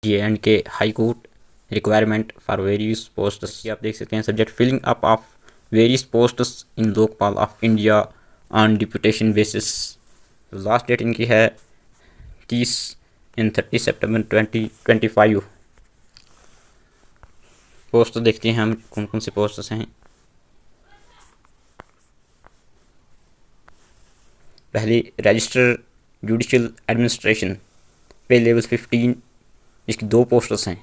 J&K high court requirement for various posts. आप देख सकते हैं subject filling up of various posts in Lokpal of India on deputation basis. Last date इनकी है 30 सितंबर 2025। Post देखते हैं हम कौन कौन से पोस्ट्स हैं। पहली रजिस्टर जुडिशियल एडमिनिस्ट्रेशन, पे लेवल 15, जिसकी 2 पोस्ट्स हैं।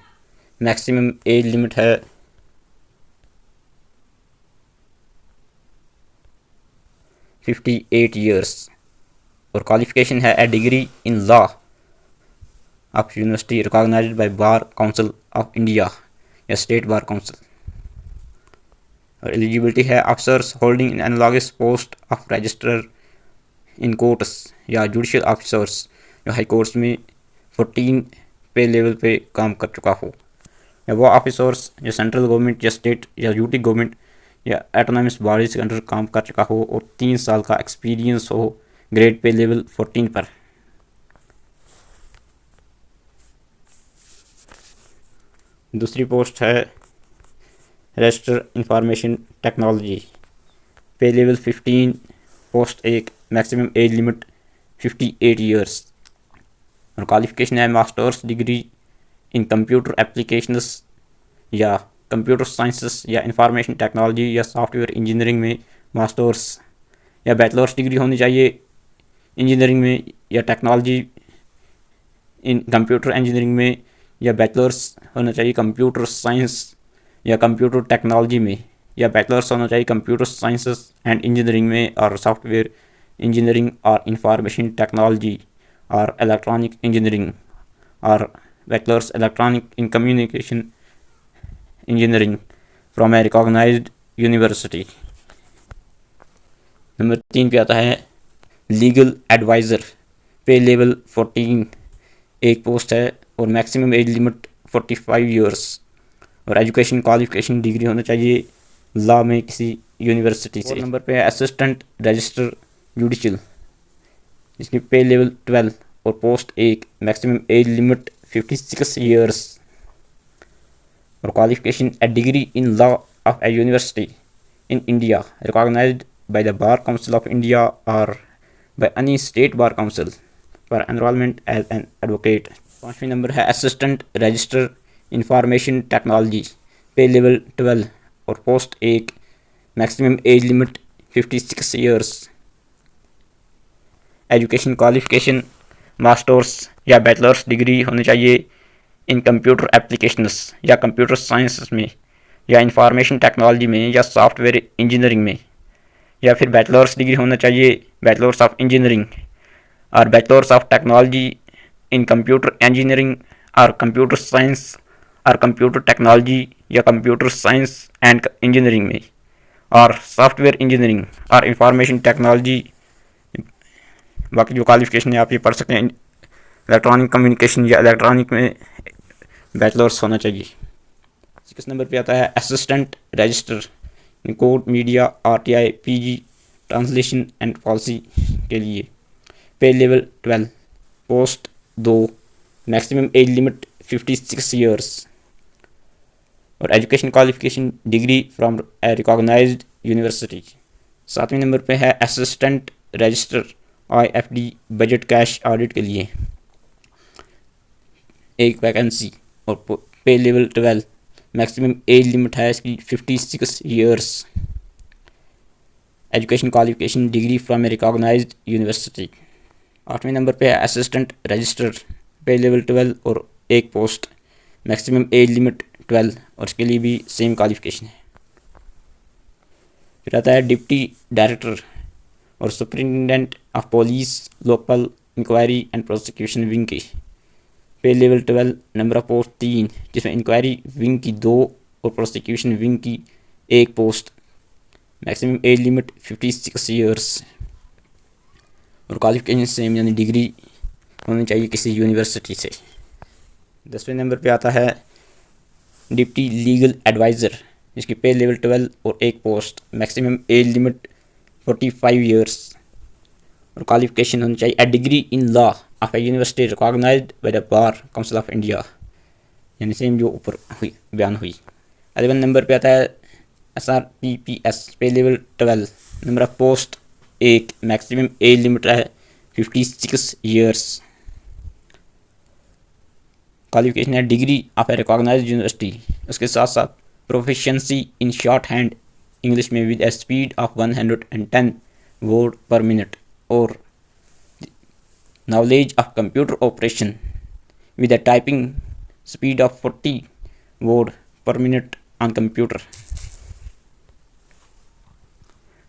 मैक्सिमम एज लिमिट है 58 ईयर्स और क्वालिफिकेशन है a degree in law of university recognised by bar council of India या स्टेट बार काउंसिल। और एलिजिबिलिटी है officers holding in analogous post of registrar in courts या judicial officers जो high courts में 14 पे level पे काम कर चुका हो, या वो ऑफिसर्स जो सेंट्रल गवर्नमेंट या स्टेट या यूटी गवर्नमेंट या एटोनॉमस बॉडीज के अंडर काम कर चुका हो और 3 साल का एक्सपीरियंस हो ग्रेड पे लेवल 14 पर। दूसरी पोस्ट है register information technology, pay level 15, post 1, maximum age limit 58 years और क्वालिफिकेशन है masters degree in computer applications या कंप्यूटर साइंसेस या इंफॉर्मेशन टेक्नोलॉजी या सॉफ्टवेयर इंजीनियरिंग में मास्टर्स या बैचलर्स डिग्री होनी चाहिए इंजीनियरिंग में या टेक्नोलॉजी इन कंप्यूटर इंजीनियरिंग में, या बैचलर्स होना चाहिए कंप्यूटर साइंस या कंप्यूटर टेक्नोलॉजी में, या बैचलर्स होना चाहिए कंप्यूटर साइंसेस एंड इंजीनियरिंग में और सॉफ्टवेयर इंजीनियरिंग और इंफॉर्मेशन टेक्नोलॉजी और इलेक्ट्रॉनिक इंजीनियरिंग और bachelors electronic in communication engineering from a recognised university. Number 3 पे आता है लीगल एडवाइज़र, पे लेवल 14, एक पोस्ट है और मैक्सिमम एज लिमिट 45 ईयर्स और एजुकेशन क्वालिफिकेशन डिग्री होना चाहिए लॉ में किसी यूनिवर्सिटी से। नंबर पे है असिस्टेंट रजिस्टर जुडिशियल, जिसकी पे लेवल 12 और post 1, maximum age limit 56 years और qualification a degree in law of a university in India recognised by the bar council of India और by any state bar council for enrolment as an advocate. 5वें number है assistant register information technology, pay level 12 और post 1, maximum age limit 56 years. Education qualification masters या bachelors degree होनी चाहिए in computer applications या computer science में या information technology में या सॉफ्टवेयर इंजीनियरिंग में, या फिर बैचलर्स डिग्री होना चाहिए बैचलर्स ऑफ इंजीनियरिंग और bachelors of technology in computer engineering और कंप्यूटर साइंस और कंप्यूटर टेक्नोलॉजी या कंप्यूटर साइंस एंड इंजीनियरिंग में और सॉफ्टवेयर इंजीनियरिंग और इंफॉर्मेशन टेक्नोलॉजी। बाकी जो क्वालिफिकेशन है आप ये पढ़ सकते हैं, इलेक्ट्रॉनिक कम्युनिकेशन या इलेक्ट्रॉनिक में बैचलर्स होना चाहिए। 6 नंबर पे आता है assistant register in court media RTI PG translation and policy के लिए, पे level 12, post 2, maximum age limit 56 years और education qualification degree from a recognised university. 7वें नंबर पे है assistant register IFD budget cash audit के लिए, एक वैकेंसी और पे लेवल 12, मैक्सिमम एज लिमिट है इसकी 56 years. Education qualification degree from a recognised university. 8वें नंबर पे है असिस्टेंट रजिस्टर, पे लेवल 12 और एक पोस्ट, मैक्सिमम एज लिमिट 12 और इसके लिए भी सेम क्वालिफिकेशन है। फिर आता है डिप्टी डायरेक्टर और superintendent of police local inquiry and prosecution wing की, pay level 12, number of post 3, जिसमें इंक्वायरी विंग की 2 और प्रोसिक्यूशन विंग की 1 post, maximum age limit 56 years और क्वालिफिकेशन सेम यानी डिग्री होनी चाहिए किसी यूनिवर्सिटी से। 10वें नंबर पे आता है डिप्टी लीगल एडवाइज़र, जिसकी पे लेवल 12 और 1 post, maximum age limit 45 years और क्वालिफिकेशन होनी चाहिए a degree in law of a university recognised by the bar council of India यानी सेम जो ऊपर हुई बयान हुई। 11 नंबर पे आता है SRPPS pay level 12, number of post 1, maximum age limit है 56 ईयर्स। क्वालिफिकेशन है degree of a recognised university, उसके साथ साथ proficiency in shorthand English में with a speed of 110 word per minute और knowledge of computer operation with a typing speed of 40 word per minute on computer।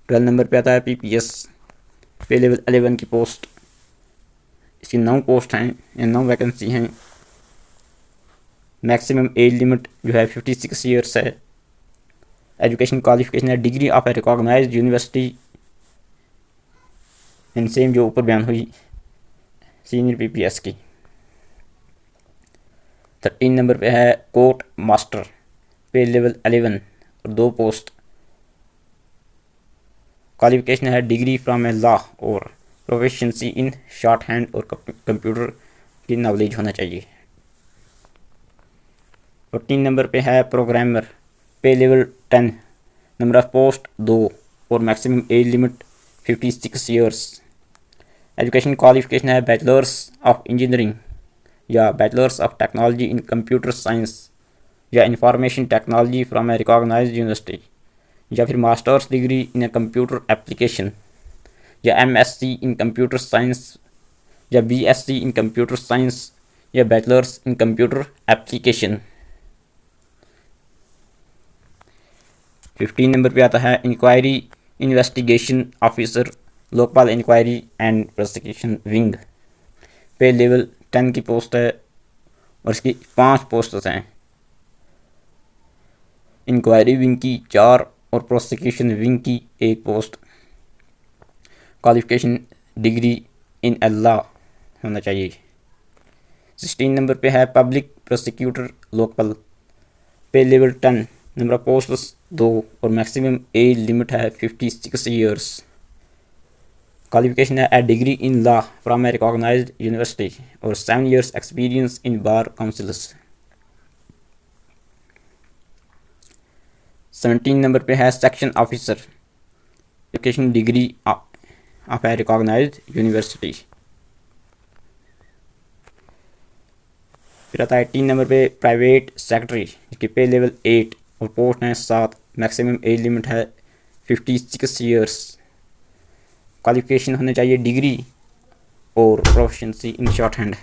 12 number पे आता है PPS पे level 11 की पोस्ट, इसकी 9 पोस्ट हैं या 9 वैकेंसी हैं। मैक्सिमम एज लिमिट जो है 56 ईयर्स है। एजुकेशन क्वालिफिकेशन है degree of a recognised university and same जो ऊपर बयान हुई सीनियर PPS की। 13 नंबर पे है कोर्ट मास्टर पे लेवल 11 और 2 पोस्ट। क्वालिफिकेशन है डिग्री फ्रॉम ए लॉ और प्रोफिशिएंसी इन शॉर्ट हैंड और कंप्यूटर की नॉलेज होना चाहिए। 14 नंबर पे है प्रोग्रामर पे लेवल 10, नंबर ऑफ पोस्ट 2 और maximum age limit 56 years. Education qualification है बैचलर्स ऑफ इंजीनियरिंग या bachelors of technology in computer science या information technology from a recognised university, या फिर masters degree in a computer application या MSc in computer science या BSc in computer science या bachelors in computer application. 15 number पे आता है inquiry investigation officer Lokpal inquiry and prosecution wing pay level 10 की post है और इसकी 5 पोस्ट्स हैं। इंक्वायरी विंग की 4 और प्रोसिक्यूशन विंग की 1 post. Qualification degree in a law होना चाहिए। 16 नंबर पे है पब्लिक प्रोसिक्यूटर लोकपाल पे लेवल 10, नंबर ऑफ पोस्ट्स 2 और मैक्सिमम एज लिमिट है 56 ईयर्स। क्वालिफिकेशन है a degree in law from a recognised university और 7 years experience in bar councils. 17 number पे है section officer, education degree of a recognised university. फिर आता है 18 number पे प्राइवेट सेक्रेटरी, जिसकी पे लेवल 8 और पोस्ट हैं 7, मैक्सिमम एज लिमिट है 56 ईयर्स। क्वालिफिकेशन होने चाहिए डिग्री और proficiency in shorthand.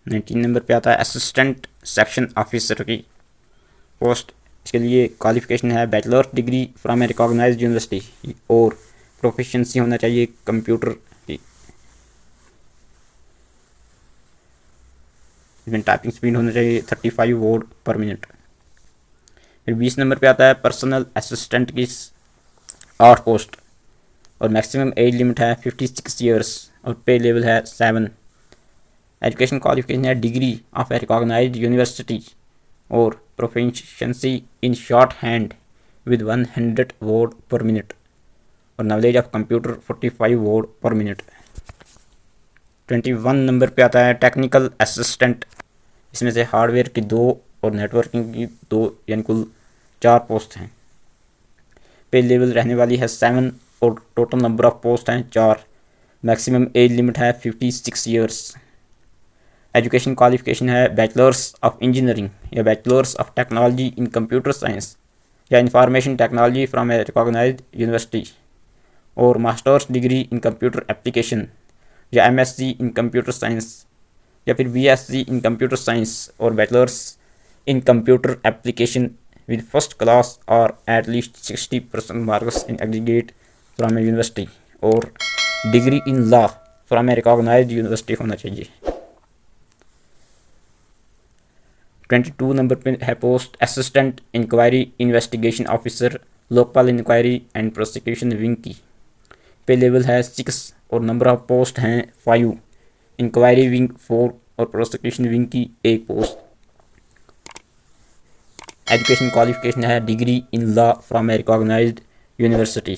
19 number पे आता है असिस्टेंट सेक्शन ऑफिसर की पोस्ट, इसके लिए क्वालिफिकेशन है bachelors degree from a recognised university और प्रोफिशिएंसी होना चाहिए कंप्यूटर की। इसमें टाइपिंग स्पीड होना चाहिए 35 वर्ड पर मिनट। फिर 20 नंबर पे आता है पर्सनल असिस्टेंट की 8 पोस्ट और मैक्सिमम एज लिमिट है 56 ईयर्स और पे लेवल है 7। एजुकेशन क्वालिफिकेशन है degree of a recognised university और proficiency in shorthand with 100 word per minute और knowledge of computer 45 word per minute. 21 number पे आता है टेक्निकल असिस्टेंट, इसमें से हार्डवेयर की 2 और नेटवर्किंग की 2 यानी कुल 4 पोस्ट हैं। पे लेवल रहने वाली है 7 और टोटल नंबर ऑफ पोस्ट हैं 4, मैक्सिमम एज लिमिट है 56 ईयर्स। एजुकेशन क्वालिफिकेशन है बैचलर्स ऑफ इंजीनियरिंग या bachelors of technology in computer science या information technology from a recognised university और masters degree in computer application या MSc इन कंप्यूटर साइंस या फिर BSc in computer science और bachelors in computer application with first class और at least 60% marks in aggregate from a university और degree in law from a recognised university होना चाहिए। 22 number पे है post assistant inquiry investigation officer Lokpal inquiry and prosecution wing की, pay level है 6 और number of post हैं 5, इंक्वायरी विंग 4 और प्रोसिक्यूशन विंग की 1 पोस्ट। एजुकेशन क्वालिफिकेशन है degree in law from a recognised university.